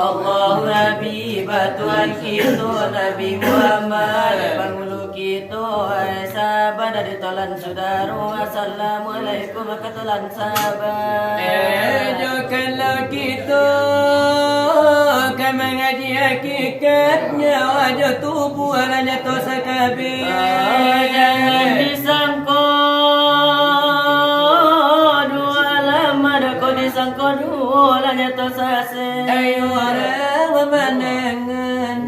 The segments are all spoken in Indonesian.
Allah Habibah Tuhan kita Nabi Muhammad Penghulu kita sahabat dari tolan saudara. Assalamualaikum warahmatullahi wabarakatuh. Kalau kita mengaji hakikatnya wajah tubuh hanya tosa kabir. Jangan disangka dua alamat kau disangka dua hanya tosa se. Ayo orang memandangan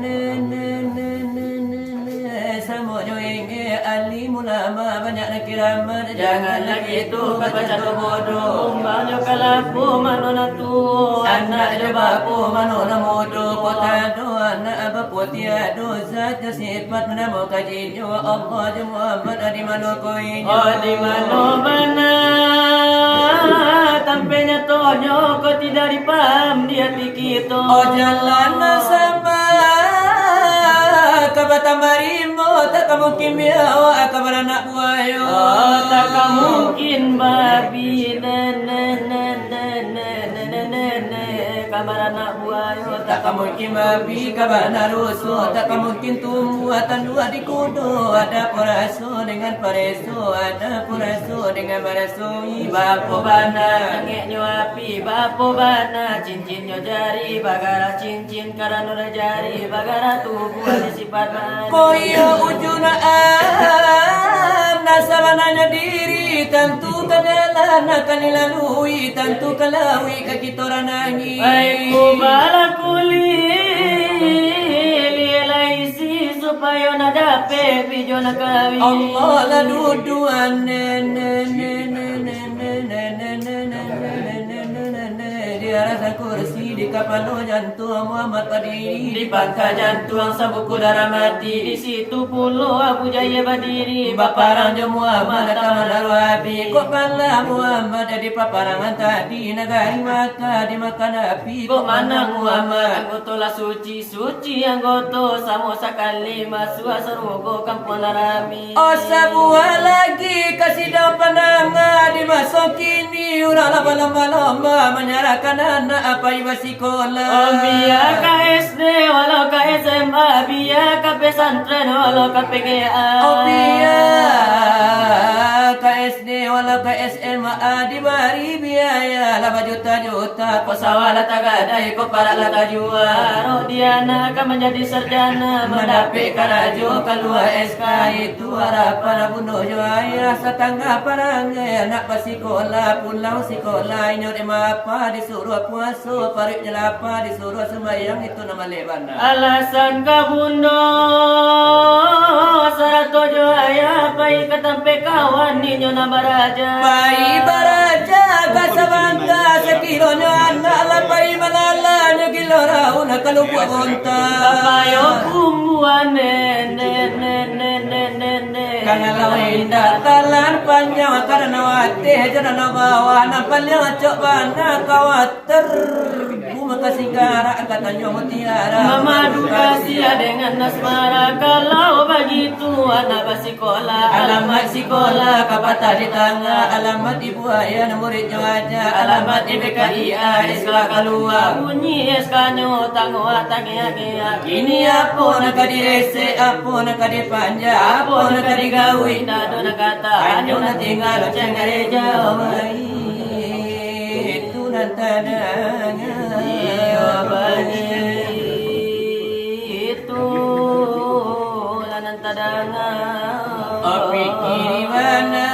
semuanya ingin alim ulama banyak nak kiramat. Janganlah itu baca bodoh. Banyak kalapu manona tu Anak dia bapu manona modo kota do anak bapu tiada zat sifat menamo kaji jua Allah je Muhammad di mana koi. Oh di mana mana tampaknya tonyo kau tidak dipaham di hati kita. Oh jalan sama kabata marimo tak mungkin biar kabar anak buayo. Oh tak mungkin babi kabar anak buayo. Tak mungkin babi kabar anak rusuh. Tak mungkin tumbuhan dua di kudu. Ada perasu dengan peresu. Ada perasu dengan peresu. Bapo bana ngeknyo api. Bapo bana cincinyo jari. Bagara cincin karena jari. Bagara tubuh ada sifat bana. Koyo ujuna nasabananya diri. Tentu kadalah akan dilalui. Tentu kalaui kaki toranangi. Aku bala laisi supaya nadape video nakawi. Allah la duduan dia rasa kursi di kapal jantung Muhammad tadi Di pangkal jantung sabuku darah mati. Di situ pulau Abu Jaya berdiri. Baparang je Muhammad datang lalu kok pala Muhammad di paparangan tadi negari maka dimakan api. Kok mana Muhammad anggota lah suci anggota samosa kali masuk serugo kampung larami. Oh sebuah lagi kasih daun pandangan dimasukin ni ulah lomba-lomba menyerahkan anak apa iba sekolah. Oh biar ka SD walau ka SMA, biar ka pesantren walau ka PGA. Oh biar ka SD walau ka SMA diberi biaya 8 juta-juta. Kau sawala tagadai, kau paralah tajua. Roh Diana akan menjadi sarjana, mendapat karajo keluar SK. Itu harapan bunuh ayah setengah parangai anak pasikola pulau sekolah inyo de mapa disuruh puasa parik jelapa disuruh sembahyang itu nama lebana. Alasan kabunuh sarato jo ayah pai katampe kawan ninyo na baraja. Pai baraja kasabangka sekilonya anak lapai malala nyo kilora una kalupu gonta. Kapayo kumbuan Kangalau indah talan panjang karena wate jangan bawa nampal yang coba nak khawatir buma kasih gara katanya mutiara memadu kasih dengan nasmara. Kalau begitu anak sekolah, alamat sekolah kapata di tangga alamat ibu ayah murid aja alamat IBKIA di sekolah keluar bunyi eskanyo tangwa tangia ini apa nak direse apa nak dipanja apa nak digawi nado nakata anyo na tinggal cengare jauh itu nantanang iyo bagi itu lanan tadanga api kiri mana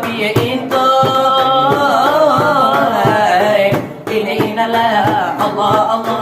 piye into ini inalah Allah Allah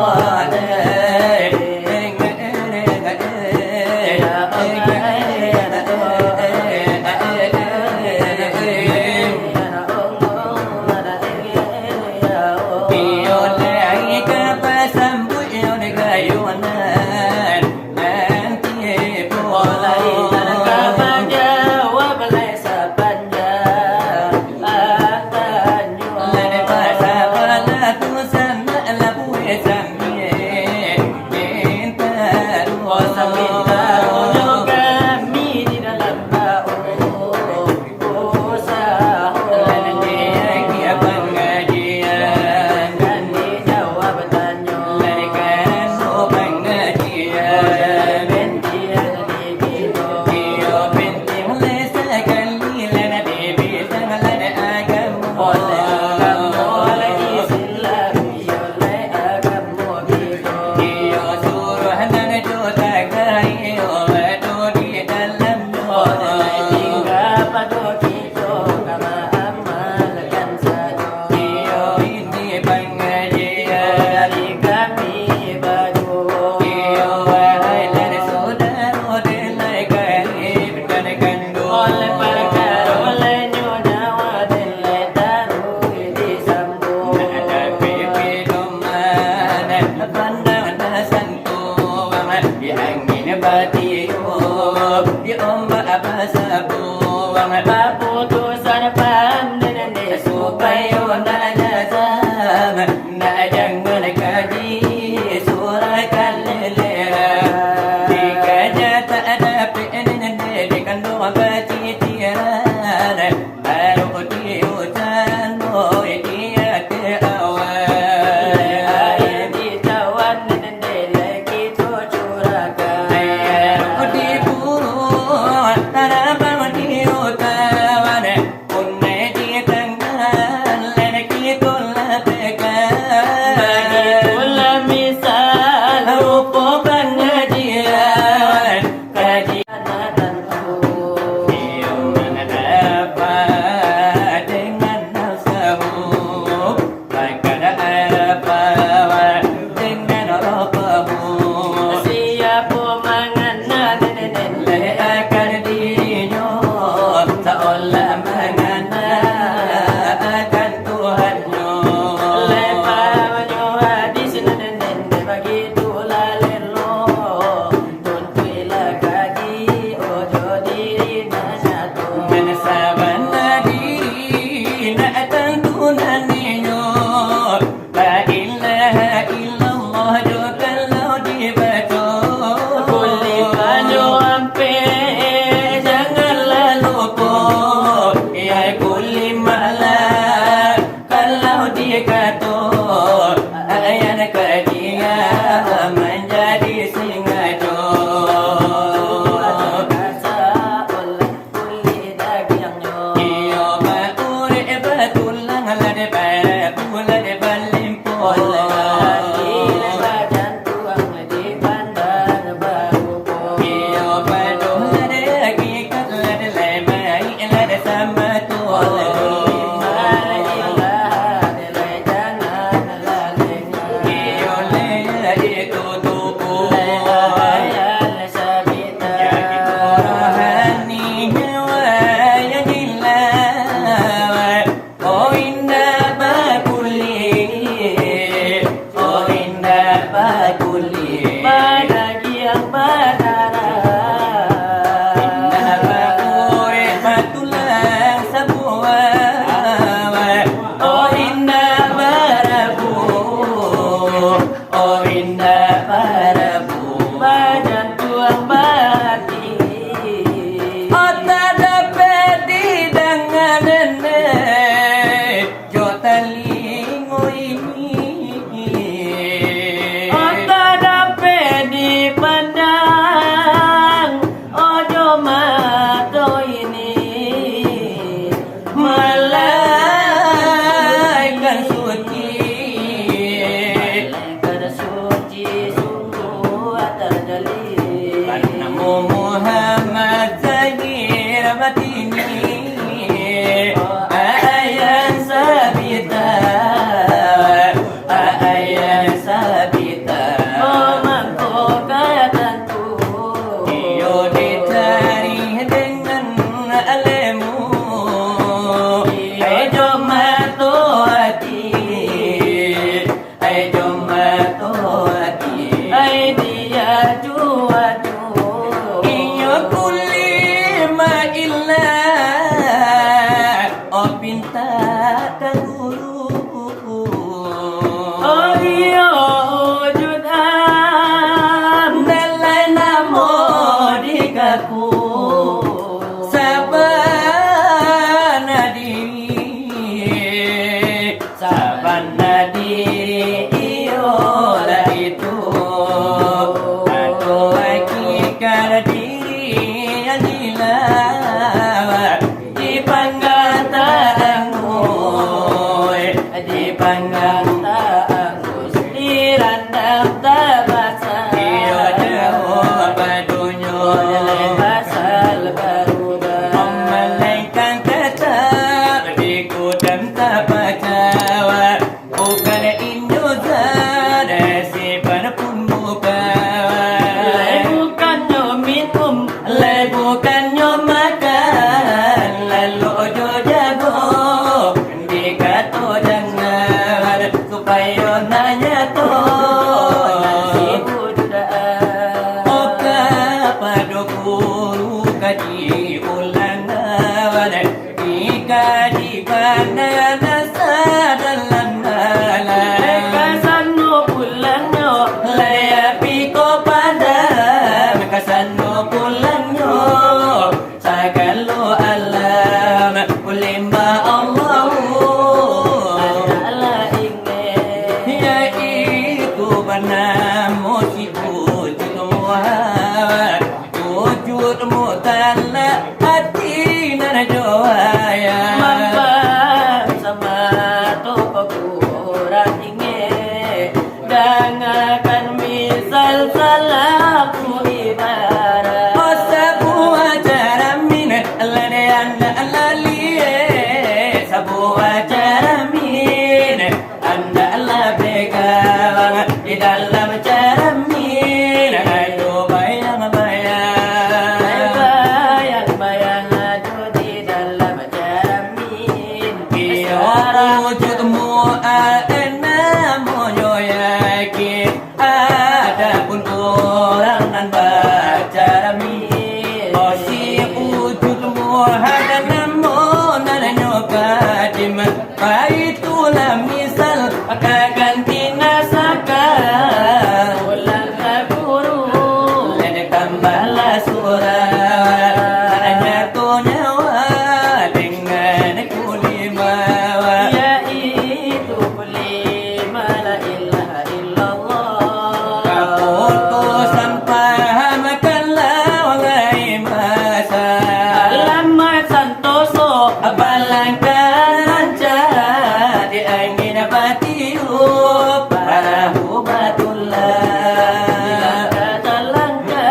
makan lalu ojo jago dikato jangan supaya nanya to ibu dudaan oka pada guru kaji ulangan dikaji pandang dalam kasano pulanyo Laya piko pada Kasano pulanyo Sagalo alam Ulimba Allahu ala inge Ya itu banamu si wujudmu Wujudmu tala hati narjoaya Mambang sama toko kurang inge Dangakan misal salaku ibarat Sabu acara min lane anda lalie sabu acara min anda la pegang di dalam cara min ayo bayang Bayang aja di dalam jaramin biar wujudmu ana moyo yakin ada pun orang nan baca min si wujudmu ada namun nanyo kadim baitulah misal ganti nasaka Ulang guru lene kambala surah hanya tu nyawa dengan kulimawa Ya itu beli la ilaha illallah Kaputu sampah makanlah walai masa Alamat santoso Abalangkan ranca di angin batiup para hubatullah Kata langka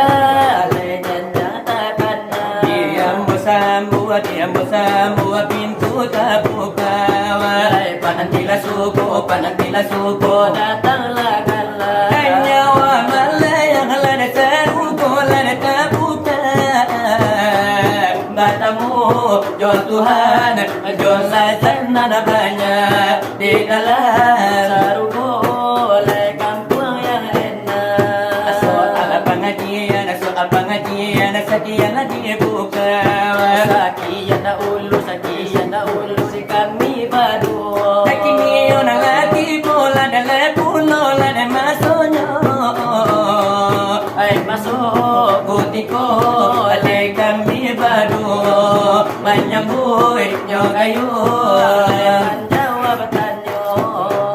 Lenyan nyatakan Diam bersambua pintu tak buka Panantilah suku Datanglah kalah Nyawa malayang lada seruko lada tabuka Batamu jual Tuhan jual sana banyak di dalam Sarugo oleh kampung yang enak soal pengajian sekian lagi buka Sakian na ulu di kami badu Sakini orang lagi bola dalam pulau lada masuknya Ay masuk Butiko alay kami badu Manyamboy nyo kayo Jawab tanyo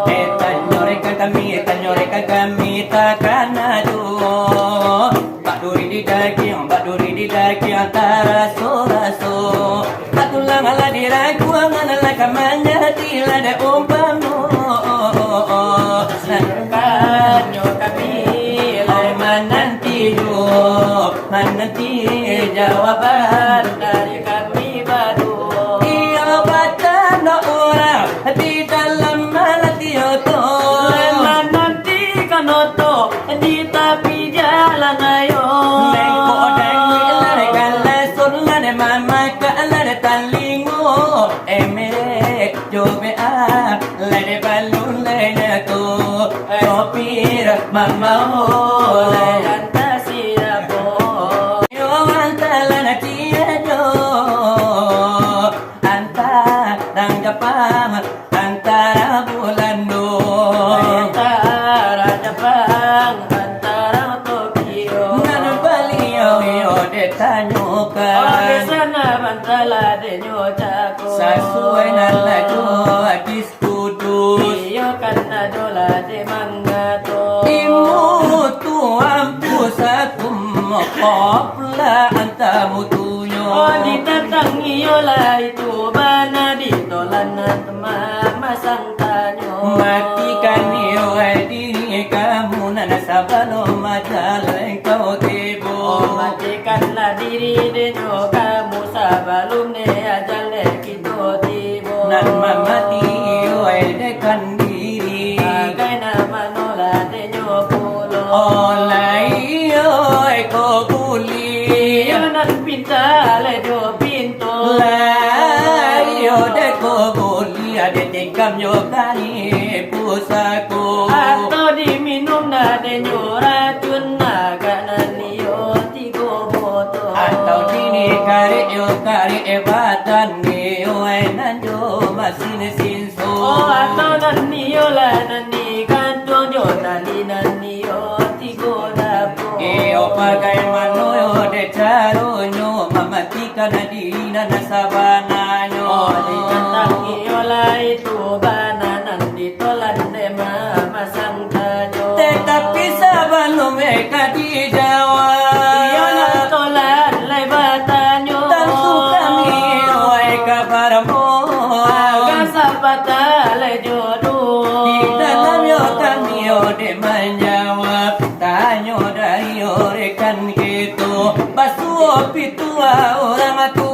Tanyorekan kami takkan adu Bakduri di daging antara raso Patulang ala diraguangan ala kamanya tilada umpamu Kanyo kami Ay menanti jawaban dari kami badu Iya baca no orang di dalam malatio to Leman nanti kanoto di tepi jalan ayo Lengko dengi lare kala sun lare mama kala talingo emere jobe a lare balun lare to topir mama ho Kanta siapa yo antala na tiado anta dang Jepang antara bulan do Antara Jepang antara Tokyo Nanu baliau yo Oh detanyokan sana bantala de nyotako Sesuai nalajo hadis kudus Iyo karena dola de manggato Imutu ampusakum Qobla antamutuyo Oh ditatang iyo lah itu bana ditolan mama sangtanyo Matikan iyo diri kamu Nanasabalo majalah kau tibo Oh matikanlah diri denyo kamu sabalum ne ajale kito tibo Nan mamati iyo dekan diri Bagai nama nola denyo pulo Olay iyo ko kuli Iyo nan pinta le dalam yokani pusaku atau diminum nadenyo racun naga nanio tigo botol atau dini kari badan ni enan jo masin sinso oh atau nanio la nani kantong jo nali nanio tigo dapo pakai manoyo de caronyo mamatika na dina na sabananyo oh di kantangi ola itu bananan ditolan de mama sangkanyo tetapi sebelum mereka dijawab iyola tolan lai batanyo tentu kami wai kabarmu agak sapata lai jodoh di dalam yo kami de menjawab tanyo dari rekan gitu basuo pitua orang tu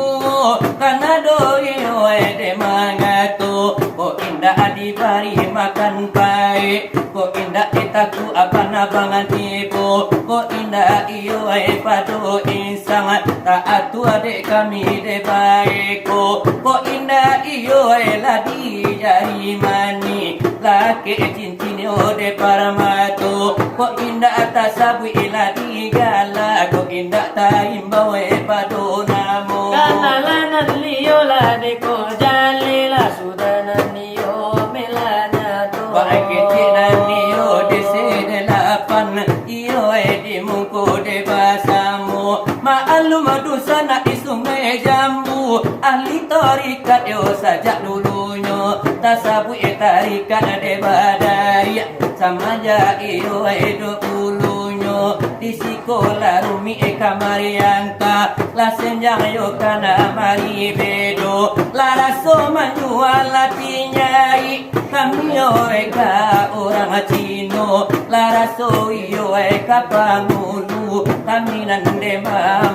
karena doi de mangatu kok indah dibari makan baik kok indah itaku abang-abangan tipu kok indah iyo padu insang tak atu adik kami de baik kok indah iyo ladi jari mani laki cincin de paramatu kok indah atas sabu iladi gala kok indah taimbawe padu namo kanalanan liyola de ko jalila sudanan niyo melanya to Pakitinan niyo de sedelapan iyo di muko de basamu maalum dosa na isungai jambu ahli tarikat yo saja dulunya tasabu tarikat de badai sama ja iyo do ulunya di sekolah rumi kamarianta la senjang yo kana mari bedo la raso manjual latinyai kami yo eka orang Cino la raso yo eka pangulu kami nande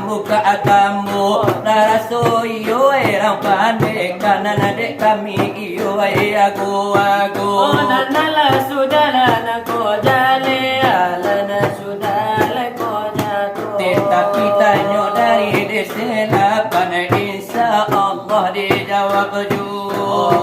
muka atamu la raso yo orang pandai kanan adek kami yo aku oh nanala sudala na ko jale alana sudala ko nyato tetapi tanyo dari deselapan insya Allah dijawab juga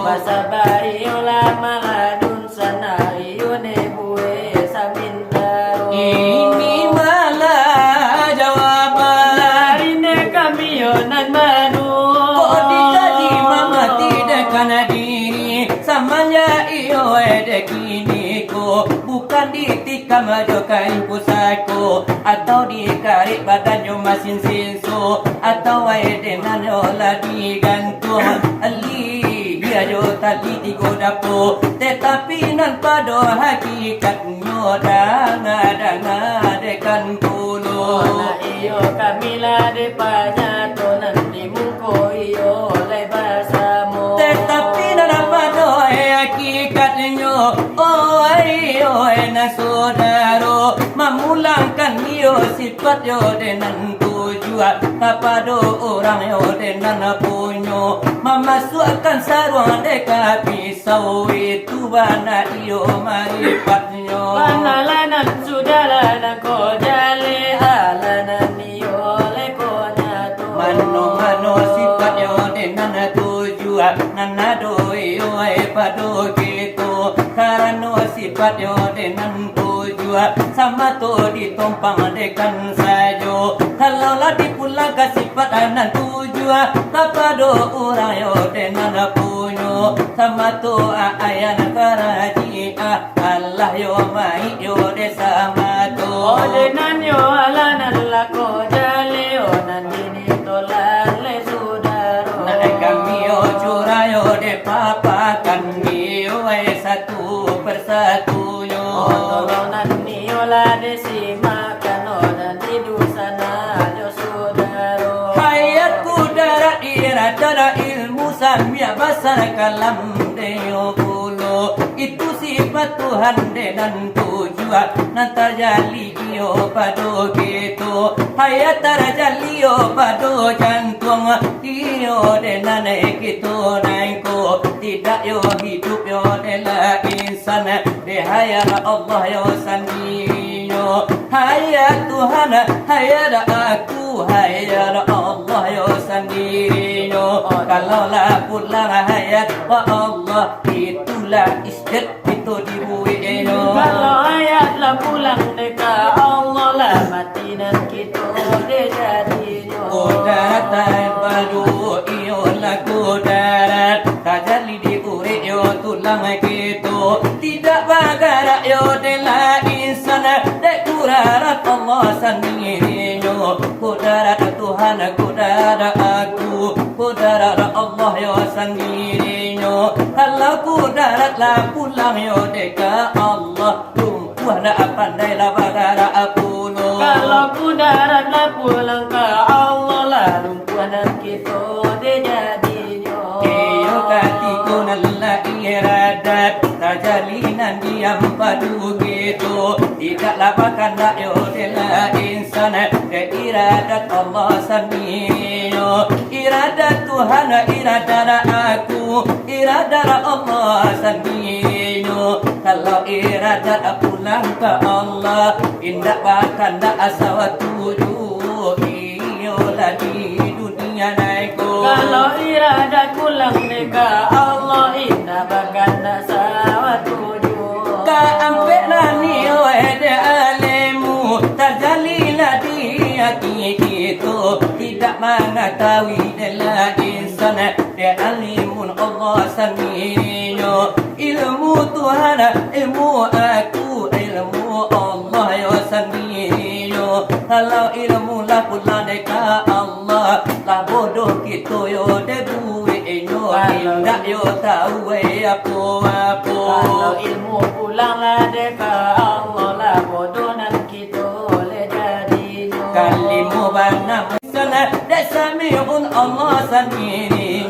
masabari ulama ladun sana iyune buwe samintaro ini malah jawaban larine kami yonan manu kok dikaji mama tidak kana diri samanya iyo kini ko bukan ditikam kain pusako atau dikarik badannya masin sinso atau dengan olah digantung ali dia jo tadi digodapo tetapi nan pado hakikatnya danga dekan puluh na iyo kamila de panyato nanti muko iyo lai basamo tetapi nan pado hakikatnya na saudaro memulangkan yo sifat yo dengan tujuan kepada orang yo dengan punyo memasukkan sarung deka pisau itu bana iyo marifatnya panalanan sudalanan ko jale alanan iyo le ko nyato mano sifat yo dengan tujuan nanado yo pado gitu karena sifat yo dengan tujuan sama tu ditumpang dekan sajo kalaulah dipulang ke sifat dengan tujuan kepada orang yo dengan punyo sama tu ayat karaji Allah yo mai yo desa matu oh denan yo alanan la ko jale o nandini tolan le sudaro na kami yo curayo de papa kami yo satu persatu yo tolong nanti olah desimakan dan tidur sana yo saudaro hayatku darat iradara ilmu samia basar kalam deyo pulo itu sifat Tuhan dan tujuan nanti jali yo pado gitu hayat terjali yo pado jantung iyo dengan gitu naiko tidak yo hidup yo dela insan dehaya Allah yo sendiri yo hayat Tuhan hayat aku hayat Allah yo sendiri yo kalaulah pulang hayat Allah itu Itulah istet itu dibuihnya. Kalau ayat lah pulang deka Allah lah mati nan kita de jadinya. Kudaratan baru iyo laku darat tajali di uri yo tulang gitu tidak bagara yo dela insan dek kudarat Allah sendiri yo kudarat Tuhan kudarat aku kudarat Allah yo sendiri yo kalau kudarat lah pulang yo deka Allah lumpuh na pandai lah bagara aku lo. Kalau kudarat lah pulang ke Allah lah lumpuh nan kita de jadinya. Iyo katiku nalla iradat tajalinan diam padu gitu tidaklah bakanda yo dela insan de iradat Allah sendiri yo iradat Tuhan iradat aku iradat Allah sendiri yo kalau iradat pulang ke Allah indah bakanda asawatu iyo lagi dunia naiko. Kalau iradat pulang deka Allah indah baganda sawat tujuh. Ka ampe nani wede alemu terjalilah dia gitu tidak mengetahui dela insan de alimun Allah sendiri ilmu Tuhan ilmu aku ilmu Allah yo sendiri kalau ilmu lah pula deka Allah lah bodoh gitu yo de buwe indah yo tahu apa Kalau ilmu pulang lah deka Allah lah bodoh nan kita oleh jadinya. kalimu banam sana sami'un Allah sendiri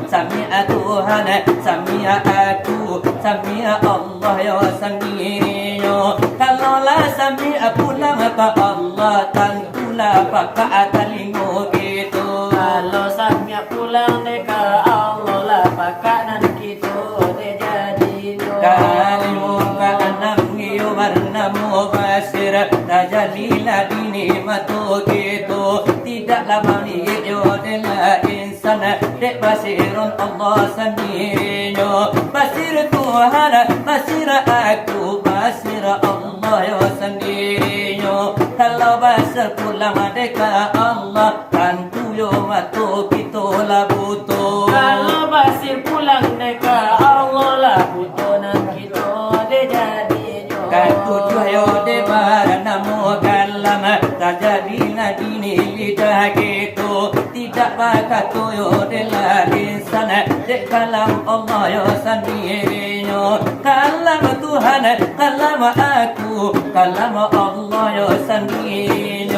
sami'a Tuhan sami'a aku sami'a Allah ya sendiri kalau lah sami'a pulang ke Allah tentulah pakai telinga gitu. Kalau samia pulang deka Allah lah pakai nan kita oleh jadinya. kalimu ka'anam iyo warnamu basir tajalila dini matu gitu tidaklah malik yo dela insan dek basirun Allah sendiri basir Tuhan basir aku basir Allah yo sendiri kalau basir pulang deka Allah tentu yo matu kita lah butuh. Kalau basir pulang deka Allah lah butuh nan kita de jadinya. Katujuh yo de baranamu kalam tajadina dini lidah gitu tidak bakatu yo de la insan de kalam Allah yo sendiri kalam Tuhan kalam aku kalam Allah yo sendiri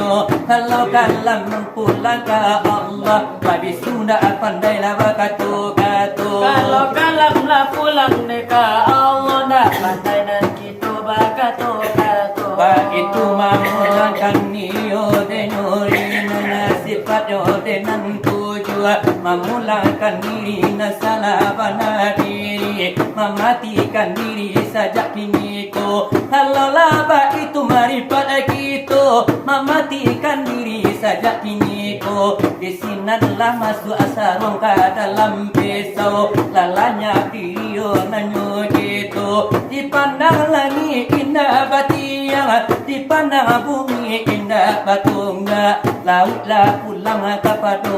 kalau kalam pulang ke Allah habis sudah pandailah bakatu katu. Kalau kalam lah pulang deka Allah dah pandai nan kita bakato kato. Pak itu mamulangkan niyo de nyuri nasifat yo de nan tujuan mamulangkan diri nasalah bana diri mematikan diri saja kini ko kalau laba itu marifat kita mematikan diri saja kini ko di sinanlah masuk asarong ke dalam pisau lalanya dia nanyo gitu dipandang langit indah batiang dipandang bumi indah batungga lautlah pulang kepada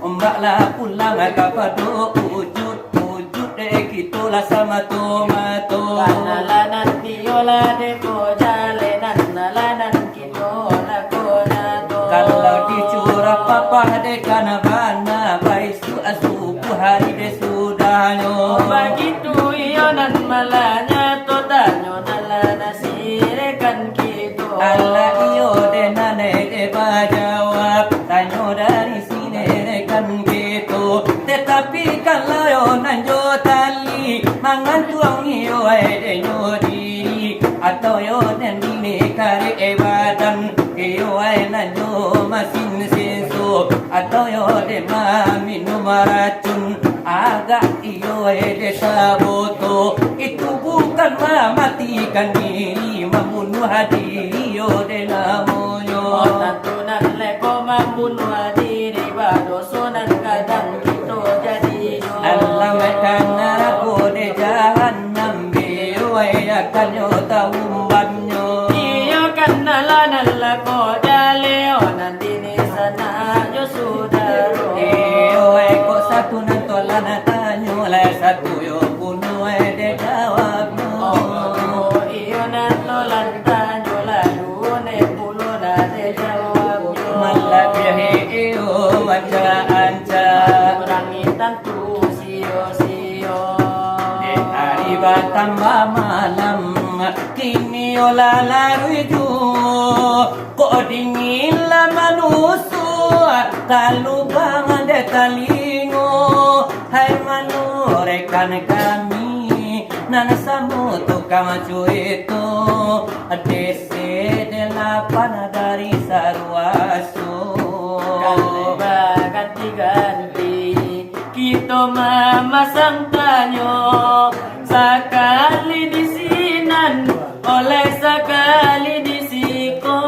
ombaklah pulang kepada wujud dek itulah sama tomato Kanalanan tiola deko jalenan nalanan kita lakonato. kalau dicurah papa dekana bana baisu asupu hari de sudahnya Begitu iyo nan malanya totanyo nalana sirekan kita. Allah iyo de nane de bajawab tanyo dari sini rekan gitu tetapi kalau yo nanjo tali mangan tuang iyo de nyodiri atau yo dan dini kari badan iyo nanjo masin senso atau yo de minum racun agak iyo de saboto itu bukan mematikan diri membunuh diri yo de lamonyo Tantunan leko membunuh diri badoso nan kadang kita jadi. Allah makan aku de tentu sio-sio. Hari tambah malam, kini olah laruju. Kok dingin lama nusu, tak lupa ngade talingo. Hai manu rekan kami, nana samu tukang cuito. Dese delapan dari Sarwaso. Ganti-ganti kita memasang tanyo, sekali di sinan oleh sekali di siko.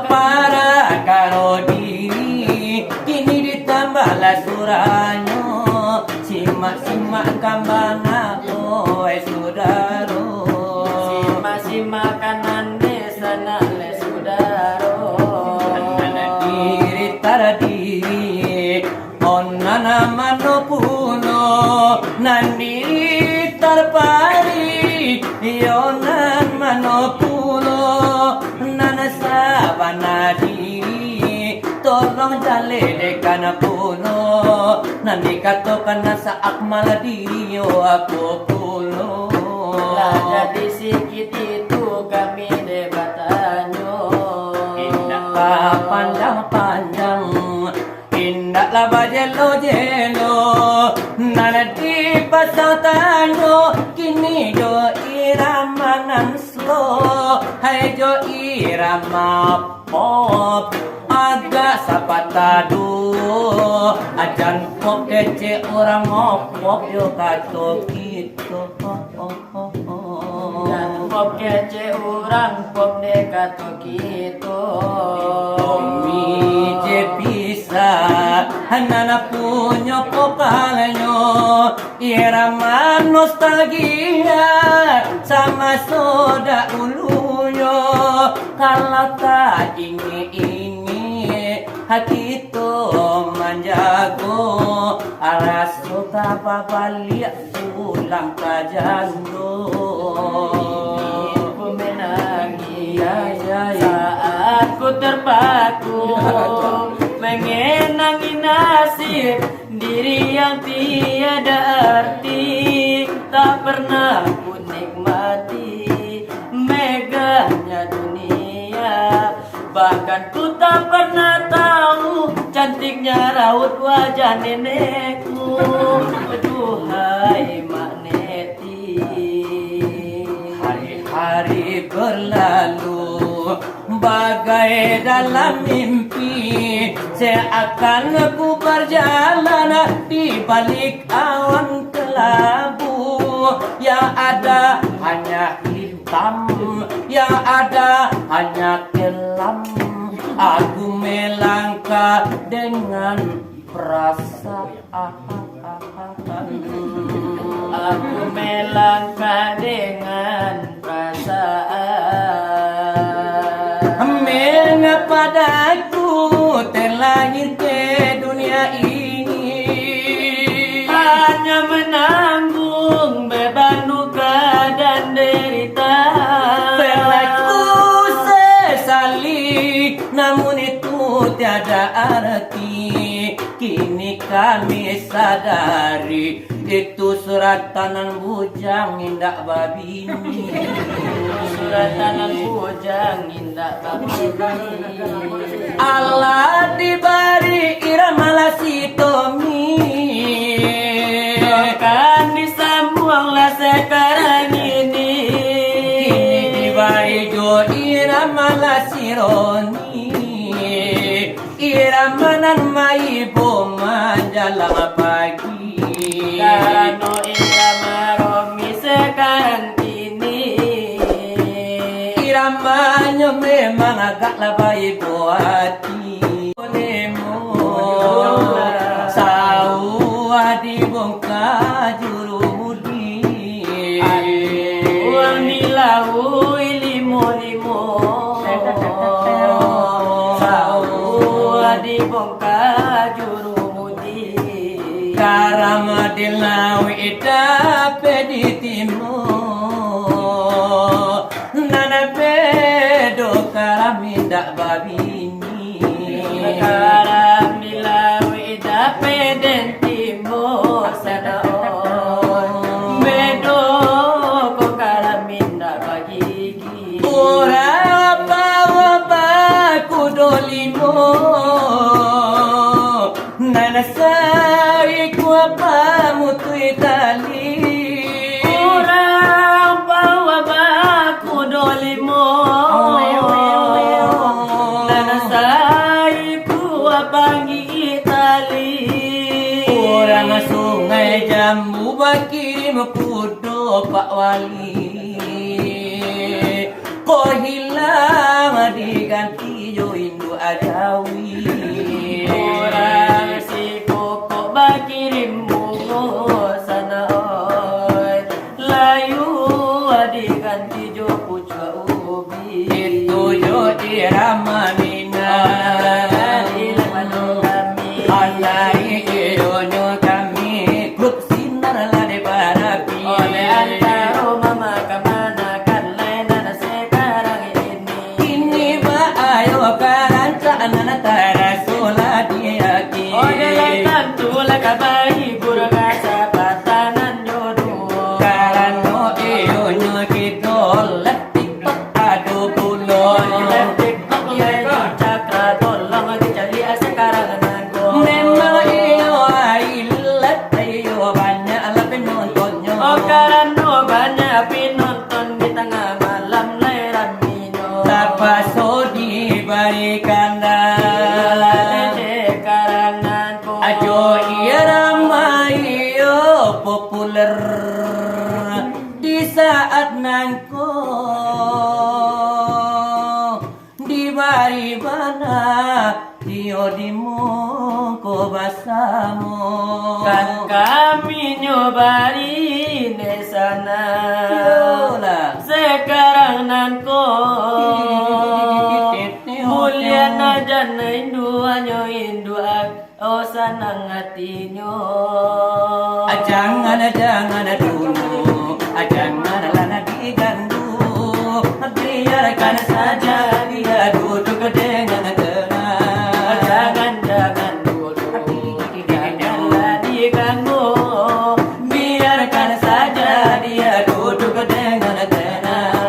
Para karo diri kini ditambahlah suranyo. Simak-simak kambang aku saudaro. Simak-simak kanan desa nale saudaro. Diri tara diri onana mano puno nandiri tarpari yonan mano puno nana sabana diri tolong jale dekan puno nandi katokan sa akmal diri yo aku puno Lah jadi sikit itu kami debatanyo. Panjang-panjang indaklah bajelo-jelo nanti pasatanyo kini jo irama nan slow hai jo irama pop agak sapatadu ajan pop kece orang ngopop yo kato gitu Dan pop kece urang pop dekato gitu. Mi je bisa hanana punya pokalnya irama nostalgia sama soda ulunya kalau tak ini hati itu manjago aras suka balik pulang ke jando. Ku menangis saat ku terpaku mengenangi nasib diri yang tiada arti. Tak pernah ku nikmati megahnya dunia, bahkan ku tak pernah tahu cantiknya raut wajah nenekku. Duhai Mak Neti, hari berlalu bagai dalam mimpi, seakan aku berjalan di balik awan kelabu. Yang ada hanya hitam, yang ada hanya kelam. Aku melangkah dengan perasaan. aku melangkah dengan perasaan. Mengapa aku terlahir ke dunia ini, Hanya menanggung beban duka dan derita. Berlaku sesali, namun itu tiada arti. Kini kami sadari, itu surat tangan bujang indak babini. Surat tangan bujang indak babini. Allah diberi irama lasitomi, Kan disambuanglah sekarang ini. kini diberi jo irama lasironi. Irama nan maibo menjelang pagi, Karano irama Romi sekarang ini. iramanya memang agak lebay hati. Nemo sawah dibongkar jurumudi, Uang dilau ilimo-limo. Sawah dibongkar jurumudi. karama dilau idape di timur, nana pedo karamindak babini. Karam dilau idape den timo. iku apa mutui tali Kurang bawa baku dolimo Dan saiku abangi tali Orang sungai jambu baki mekudo Pak Wali Kau hilang diganti jo Indo Ajawi Orang si koko bakirim bungo sana oi Layu diganti jo pucua ubi Itu jo irama minang Alai ironyo kami Grup sinar lah di barapi Oleh antaro mama kemana kan lain sekarang ini Ini ba ayo karancan antara sola diaki Oleh lantan tula kabayi burga sapatanan jodoh Karano ironyo kitol Tiktok adu pulon TikTok lejo cakra tolong dicari sekarang nanggo Memang iyo ailat ayo banyak lah penontonnya Oh karena banyak penonton di tengah malam layar minyo Tapa sodi barikan Lele karanganku Ajo irama iyo populer Di saat nangko Di bari bana Iyo di mongko basamo Kan kami nyobari di sana Yolah. Sekarang nanko Mulia najan indu anyo indu oh sanang hatinyo Jangan dulu Jangan lana diganggu Biarkan saja dia duduk dengan tenang Jangan dulu Janganlah diganggu Biarkan saja dia duduk dengan tenang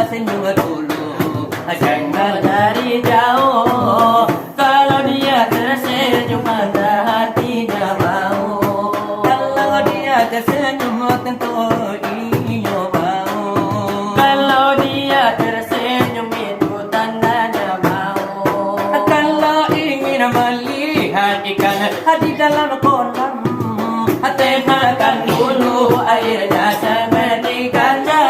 Senyum dulu Jangan dari jauh Kalau dia tersenyum maka hatinya mau Kalau dia tersenyum tentu iyo mau Kalau dia tersenyum itu tandanya mau Kalau ingin melihat ikan di dalam kolam Temakan dulu airnya seperti ganja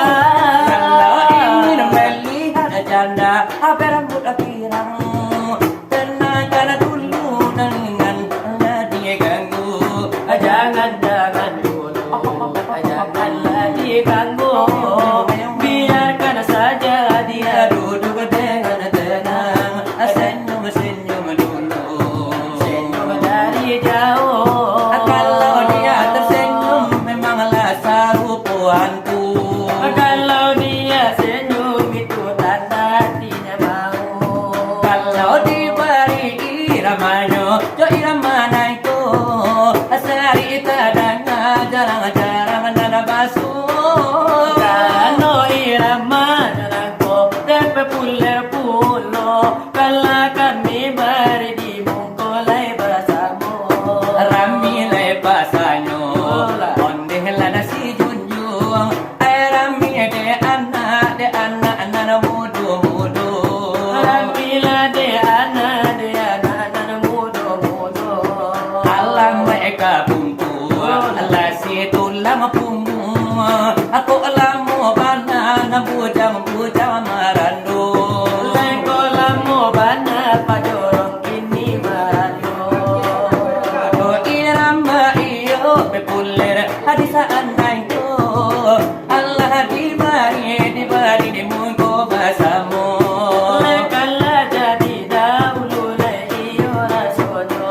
Kalau ingin melihat janda berambut pirang Tenangkan dulu dengan dia ganggu Jangan dulu Janganlah diganggu Biarkan saja dia Duduk dengan tenang Senyum dulu senyum dari jauh Kalau dia tersenyum memanglah sarupuanku Kalau dia senyum itu tanda hatinya mau Kalau diberi iramanya Jo irama naiko Sehari tadanya jarang-jarang nada basuh Kano irama nanako Tepe puler pulo Kala kami bari di mungkolai bersama Rami le pasanyo Onde lana si junjung Rami de anak nana mudu Ramila de anak mudo Alam mereka bumbu Allah si tulang punggu Aku alam mo bana na bujang marandu Lengkola mo bana pajorong kini marano Do irama iyo pepuler hadisaan naito Allah dibari di mungko basamu Lekala jadi dahulu le iyo rasojo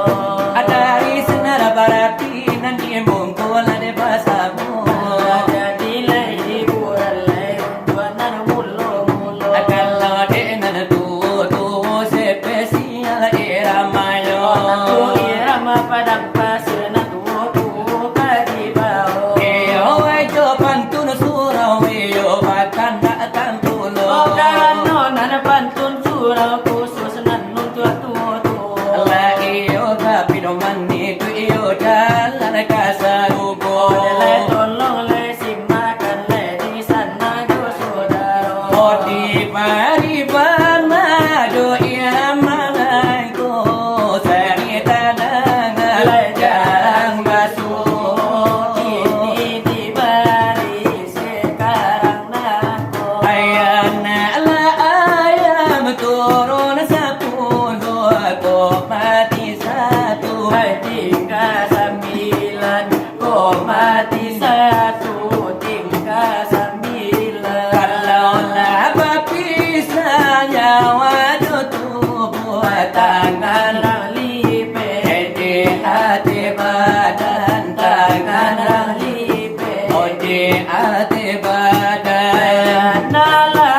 Adari senar barapi nanti mungko lade basamu Jadi le hiburan le Tuanan mulo Kalau dengan tu spesial iramayo Tu irama padang pasir na tu kadi bao Iyo tingkah sembilan, kok mati satu tingkah sembilan. Kalaulah berpisah nyawa tubuh tangan lipe, di hati badan tangan lipe, di hati badan nala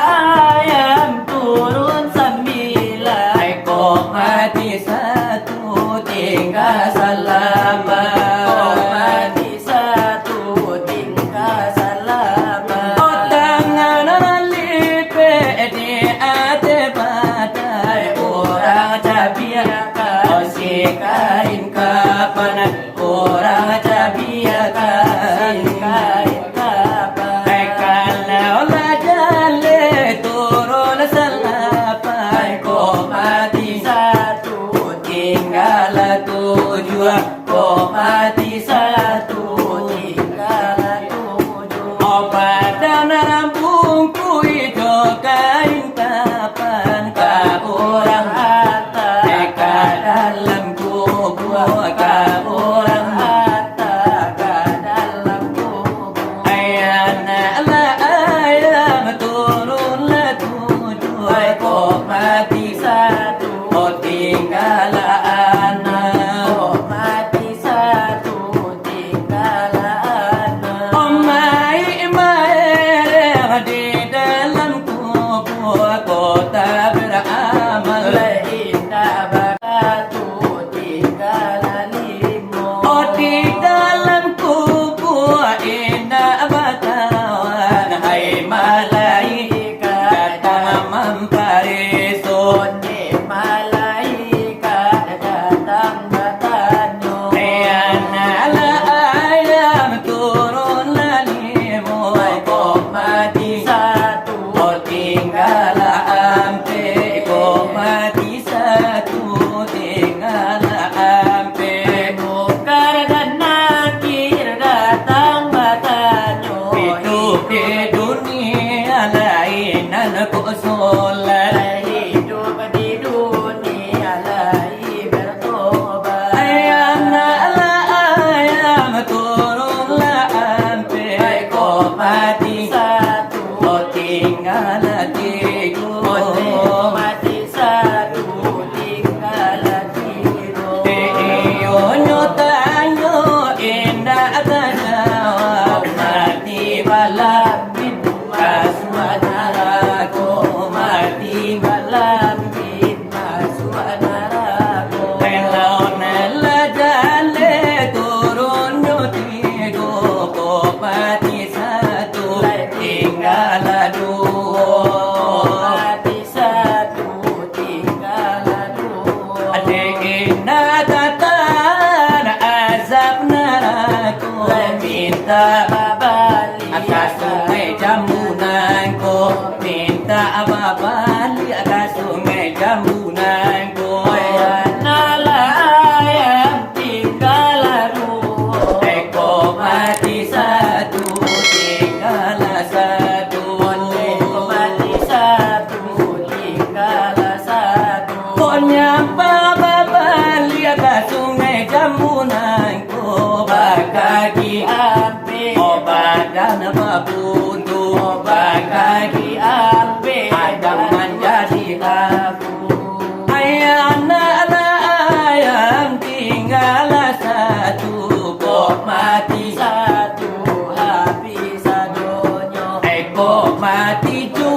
ayam turun sembilan, kok mati satu tinggal selamat. kok mati satu tingkah selamat. Oh tangan lipe di hati badan Orang cabiakan oh si kain kapan orang cabiakan cabiakan kain kapan. kalaulah jale turun selapan kok mati Satu tinggal tujuh kok mati satu tinggal tujuh. obat dan rambungku hijau kain kapan Orang harta Eka dalam kubur orang orang harta ke dalam kubur. ayam turunlah tujuh kok mati Satu oh tinggal anak kok mati satu tinggal anak. Mai di dalam kubur kota beramal Indah batu tinggal limo. Oh di dalam kubur indah batawan hai malaikat datang memparisun Malaikat datang bertanya. ayam turun limo kok mati Satu oh tinggal ampe kok mati satu tinggal ampe Mungkar dan nakir datang bertanya. hidup di dunia lain anakku sholat Hidup di dunia lain bertobat. ayam turunlah ampe kok mati Satu oh tinggal tiga mati satu tinggal tidur. iyo nyotanyo indah kejawab mati balam kaswanaraku mati balam Kalau nela jale turun nyotigo kok mati satu tinggal dua Mati satu tinggal dua. Adekina tatan azab neraka minta Babali atas sungai jamunanku minta babali atas sungai jamunanku Nala ayam tinggal dua. Eko mati satu tinggal satu Mati satu tinggal satu. Kau nyapa babali atas sungai jamunanku bakagi Ampe oh badan babuntu bakagi ampe ada menjadi aku. ayam tinggal satu kok mati Satu habis sadonyo. kok mati cu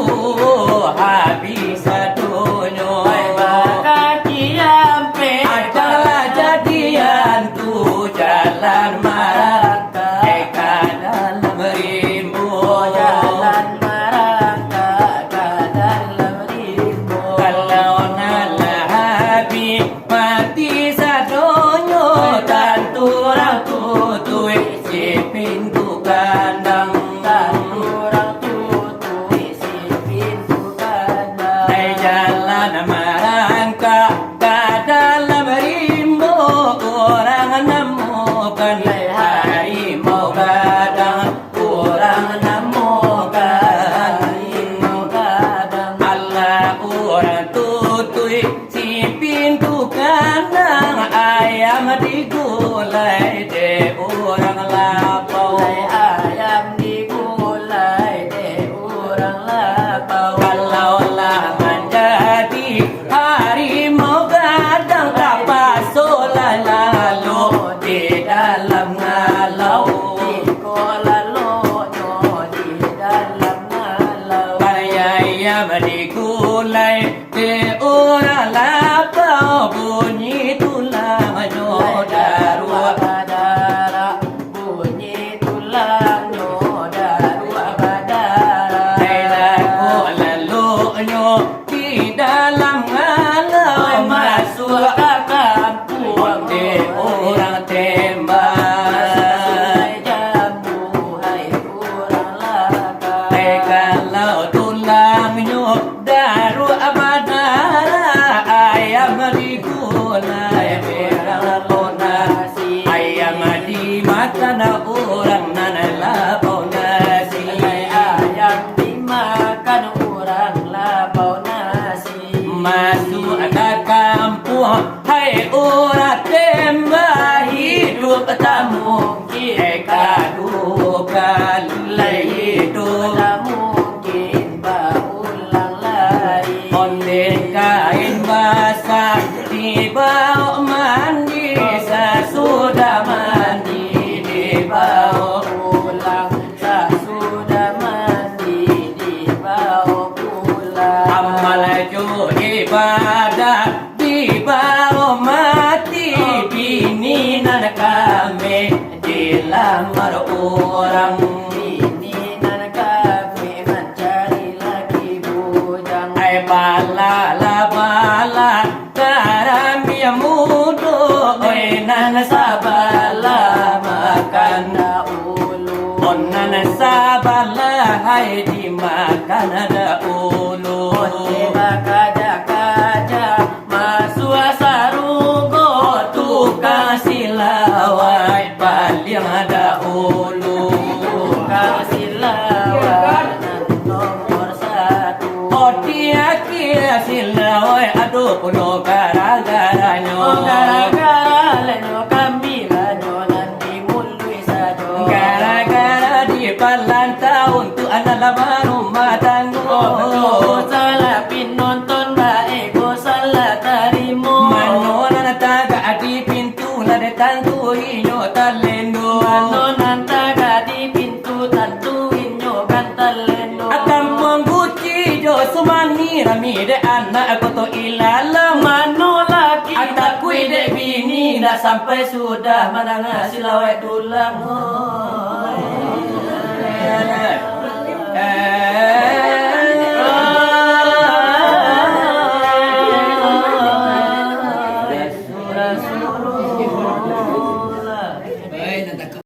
habis dunia Kaki ampe adalah jadian tu jalan marang eka dalam rimbu jalan marangka ke dalam rimbo. kalau nalah habis mati sadonyo tantu orang tutui si pintu kandang Orang tutu isi pintu kandang. jalan marangka ke dalam rimbu orang nemukan harimau kadang orang nemukan Harimau kadang. Allah orang tutui si pintu kandang ayam digulung gulai de orang lapau ayam digulai de orang lapau. Kalaulah menjadi harimau gadang kapas solah lalu di dalam ngalau di dalam ngalau. ayam digulai de orang lapau bunyi tulang nyodaru Badara bunyi tulang nyodaru badara. Lagu lalu nyo di dalam ngalau masuk ke kampung de orang tembak sungai jambu hai orang lakar. kalau tulang nyo daru abadara ayam digulai berang ponasi ayam dimakan orang nana lapau nasi Ayam dimakan orang lapau nasi. masuk ke kampung hai orang tembak hidup tak mungkin kadu kalai hidup Tak mungkin berulang lagi. Onde kain basah dibawa mandi sesudah mandi dibawa Pulang sesudah mandi dibawa pulang. amal jo ibadah dibawa mati bini nan kami dilamar orang Ini nan kami mencari lagi bujang. ai bala la bala garam ya mudo oi nan sabala makan Dahulu onan sabala hai dimakan dahulu kaja masuk sarugo tukang silawai paling dahulu tukang silawat nomor satu. oh dia kira silawai aduh puno gara-garanya Gara-gara lenyo kami lanyo nanti mului sajo. gara-gara di palantau untuk anak lama rumah tangguh Salah pinonton baik ko salah tarimo. manonan taga di pintu lade tantu inyo talendo Manonan taga di pintu tantu inyo kantalendo. akampung guci jo sumani rami de anak koto ilalang Mano lagi Atak kui de bini dah sampai sudah mananga silawai tulang.